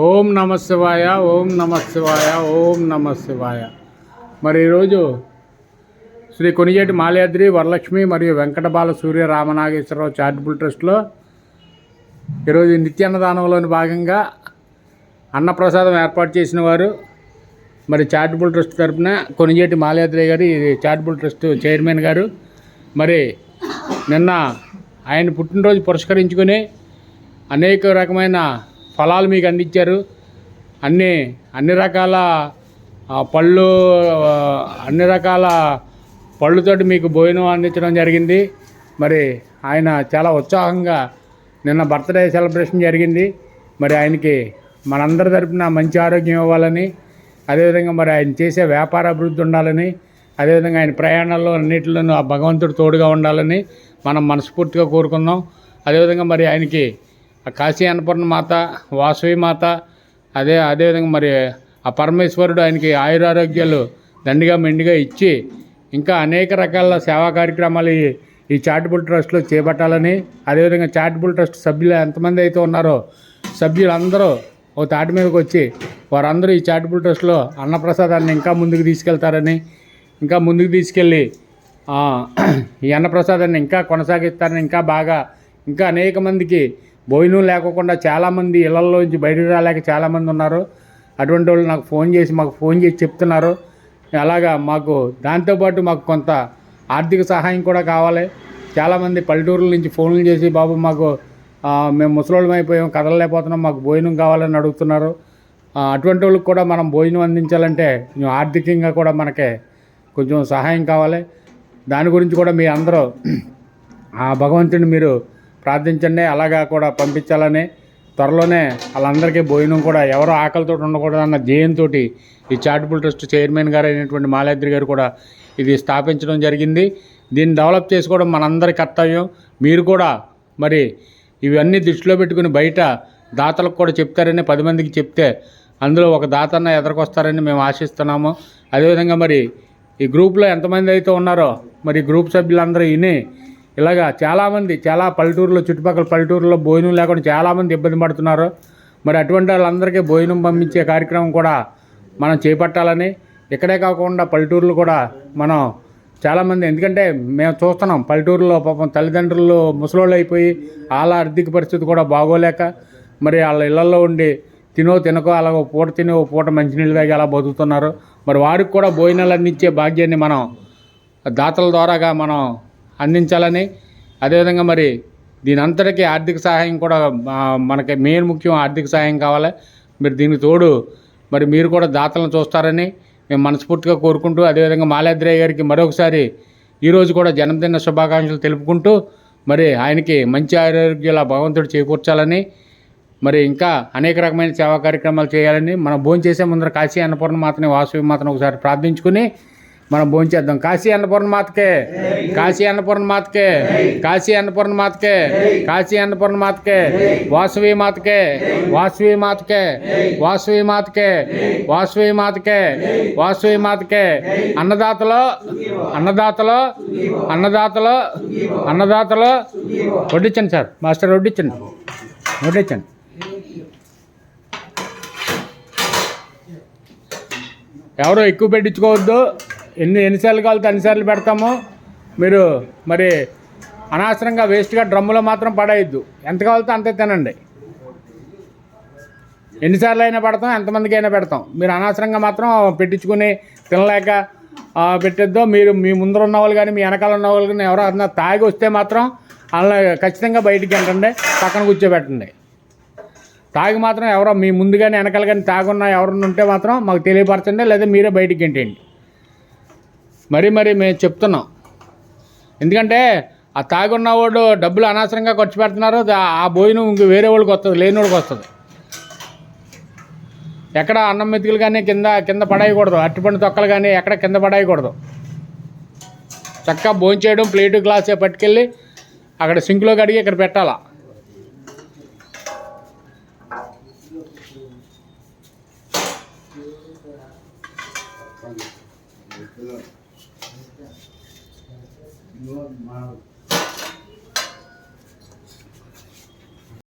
ఓం నమ శివాయ, ఓం నమ శివాయ, ఓం నమ శివాయ. మరి ఈరోజు శ్రీ కొనిజేటి మాల్యాద్రి వరలక్ష్మి మరియు వెంకటబాల సూర్య రామనాగేశ్వరరావు చారిటబుల్ ట్రస్ట్లో ఈరోజు నిత్యాన్నదానంలోని భాగంగా అన్నప్రసాదం ఏర్పాటు చేసిన వారు మరి చారిటబుల్ ట్రస్ట్ తరఫున కొనిజేటి మాల్యాద్రి గారు చారిటబుల్ ట్రస్ట్ చైర్మన్ గారు మరి నిన్న ఆయన పుట్టినరోజు పురస్కరించుకొని అనేక రకమైన ఫలాలు మీకు అందించారు. అన్ని రకాల పళ్ళు, అన్ని రకాల పళ్ళుతోటి మీకు భోజనం అందించడం జరిగింది. మరి ఆయన చాలా ఉత్సాహంగా నిన్న బర్త్డే సెలబ్రేషన్ జరిగింది. మరి ఆయనకి మనందరి తరపున మంచి ఆరోగ్యం ఇవ్వాలని, అదేవిధంగా మరి ఆయన చేసే వ్యాపార అభివృద్ధి ఉండాలని, అదేవిధంగా ఆయన ప్రయాణాల్లో అన్నింటిలోనూ ఆ భగవంతుడు తోడుగా ఉండాలని మనం మనస్ఫూర్తిగా కోరుకుందాం. అదేవిధంగా మరి ఆయనకి కాశీ అన్నపూర్ణ మాత, వాసవి మాత, అదేవిధంగా మరి ఆ పరమేశ్వరుడు ఆయనకి ఆయురారోగ్యాలు దండిగా మెండిగా ఇచ్చి ఇంకా అనేక రకాల సేవా కార్యక్రమాలు ఈ చారిటబుల్ ట్రస్ట్లో చేపట్టాలని, అదేవిధంగా చారిటబుల్ ట్రస్ట్ సభ్యులు ఎంతమంది అయితే ఉన్నారో సభ్యులందరూ ఒక తాటి మీదకి వచ్చి వారందరూ ఈ చారిటబుల్ ట్రస్ట్లో అన్నప్రసాదాన్ని ఇంకా ముందుకు తీసుకెళ్తారని, ఇంకా ముందుకు తీసుకెళ్ళి ఈ అన్నప్రసాదాన్ని ఇంకా కొనసాగిస్తారని, ఇంకా అనేక మందికి భోజనం లేకోకుండా చాలామంది ఇళ్లలోంచి బయటకు రాలేక చాలామంది ఉన్నారు. అటువంటి వాళ్ళు మాకు ఫోన్ చేసి చెప్తున్నారు. అలాగా మాకు దాంతోపాటు మాకు కొంత ఆర్థిక సహాయం కూడా కావాలి. చాలామంది పల్లెటూరుల నుంచి ఫోన్లు చేసి బాబు మాకు మేము ముసలోళ్ళం అయిపోయాం, కదలలేకపోతున్నాం, మాకు భోజనం కావాలని అడుగుతున్నారు. అటువంటి వాళ్ళకి కూడా మనం భోజనం అందించాలంటే ఆర్థికంగా కూడా మనకి కొంచెం సహాయం కావాలి. దాని గురించి కూడా మీ అందరూ ఆ భగవంతుని మీరు ప్రార్థించండి. అలాగా కూడా పంపించాలని, త్వరలోనే వాళ్ళందరికీ భోజనం కూడా ఎవరో ఆకలితో ఉండకూడదన్న ధ్యేయంతో ఈ చారిటబుల్ ట్రస్ట్ చైర్మన్ గారు అయినటువంటి మాల్యాద్రి గారు కూడా ఇది స్థాపించడం జరిగింది. దీన్ని డెవలప్ చేసుకోవడం మనందరి కర్తవ్యం. మీరు కూడా మరి ఇవన్నీ దృష్టిలో పెట్టుకుని బయట దాతలకు కూడా చెప్తారని 10 మందికి చెప్తే అందులో ఒక దాతన్న ఎదరికొస్తారని మేము ఆశిస్తున్నాము. అదేవిధంగా మరి ఈ గ్రూప్లో ఎంతమంది అయితే ఉన్నారో మరి గ్రూప్ సభ్యులందరూ ఇలాగా చాలామంది చాలా పల్లెటూరులో, చుట్టుపక్కల పల్లెటూరులో భోజనం లేకుండా చాలామంది ఇబ్బంది పడుతున్నారు. మరి అటువంటి వాళ్ళందరికీ భోజనం పంపించే కార్యక్రమం కూడా మనం చేపట్టాలని, ఇక్కడే కాకుండా పల్లెటూరులో కూడా మనం చాలామంది, ఎందుకంటే మేము చూస్తున్నాం పల్లెటూరులో పాపం తల్లిదండ్రులు ముసలోళ్ళు అయిపోయి వాళ్ళ ఆర్థిక పరిస్థితి కూడా బాగోలేక మరి వాళ్ళ ఇళ్లలో ఉండి తినకో అలాగ ఓ పూట తిని ఓ పూట మంచినీళ్ళు తాగి అలా బతుకుతున్నారు. మరి వారికి కూడా భోజనాలు అందించే భాగ్యాన్ని మనం దాతల ద్వారాగా మనం అందించాలని, అదేవిధంగా మరి దీని అంతటికీ ఆర్థిక సహాయం కూడా మనకి మెయిన్ ముఖ్యం. ఆర్థిక సహాయం కావాలి. మీరు దీనికి తోడు మరి మీరు కూడా దాతలను చూస్తారని మేము మనస్ఫూర్తిగా కోరుకుంటూ, అదేవిధంగా మాల్యాద్రి గారికి మరొకసారి ఈరోజు కూడా జన్మదిన శుభాకాంక్షలు తెలుపుకుంటూ మరి ఆయనకి మంచి ఆరోగ్యాల భగవంతుడు చేకూర్చాలని, మరి ఇంకా అనేక రకమైన సేవా కార్యక్రమాలు చేయాలని, మనం భోంచేసే ముందర కాశీ అన్నపూర్ణ మాతని, వాసవి మాతను ఒకసారి ప్రార్థించుకుని మనం భోంచేద్దాం. కాశీ అన్నపూర్ణ మాతకే, కాశీ అన్నపూర్ణ మాతకే, కాశీ అన్నపూర్ణ మాతకే, కాశీ అన్నపూర్ణ మాతకే, వాసవి మాతకే, వాసవి మాతకే, వాసవి మాతకే, వాసవి మాతకే, వాసవి మాతకే. అన్నదాతలో అన్నదాతలో అన్నదాతలో అన్నదాతలో వడ్డించండి సార్, మాస్టర్ వడ్డించండి. ఎవరో ఎక్కువ పెట్టించుకోవద్దు. ఎన్నిసార్లు కావాలితే అన్నిసార్లు పెడతాము. మీరు మరి అనవసరంగా వేస్ట్గా డ్రమ్ములో మాత్రం పడేయద్దు. ఎంత కావాలితే అంతే తినండి. ఎన్నిసార్లు అయినా పెడతాం, ఎంతమందికి అయినా పెడతాం. మీరు అనవసరంగా మాత్రం పెట్టించుకుని తినలేక పెట్టేద్దో. మీరు మీ ముందర ఉన్న వాళ్ళు కానీ మీ వెనకాల ఉన్న వాళ్ళు కానీ ఎవరన్నా తాగి వస్తే మాత్రం అలా ఖచ్చితంగా బయటికి వెళ్ళండి, పక్కన కూర్చోబెట్టండి. తాగి మాత్రం ఎవరో మీ ముందు కానీ వెనకాల కానీ తాగున్నా ఎవరన్నా ఉంటే మాత్రం మాకు తెలియపరచండి, లేదా మీరే బయటికి గెంటేయండి. మరి మేము చెప్తున్నాం. ఎందుకంటే ఆ తాగున్నవాడు డబ్బులు అనవసరంగా ఖర్చు పెడుతున్నారు. ఆ భోజనం ఇంక వేరే వాళ్ళకి వస్తుంది, లేనివాడికి వస్తుంది. ఎక్కడ అన్నం మెతుకులు కానీ కింద పడేయకూడదు. అరటిపండు తొక్కలు కానీ ఎక్కడ కింద పడేయకూడదు. చక్కగా భోంచేయడం, ప్లేటు గ్లాసే పట్టుకెళ్ళి అక్కడ సింక్లో కడిగి ఇక్కడ పెట్టాలా. No,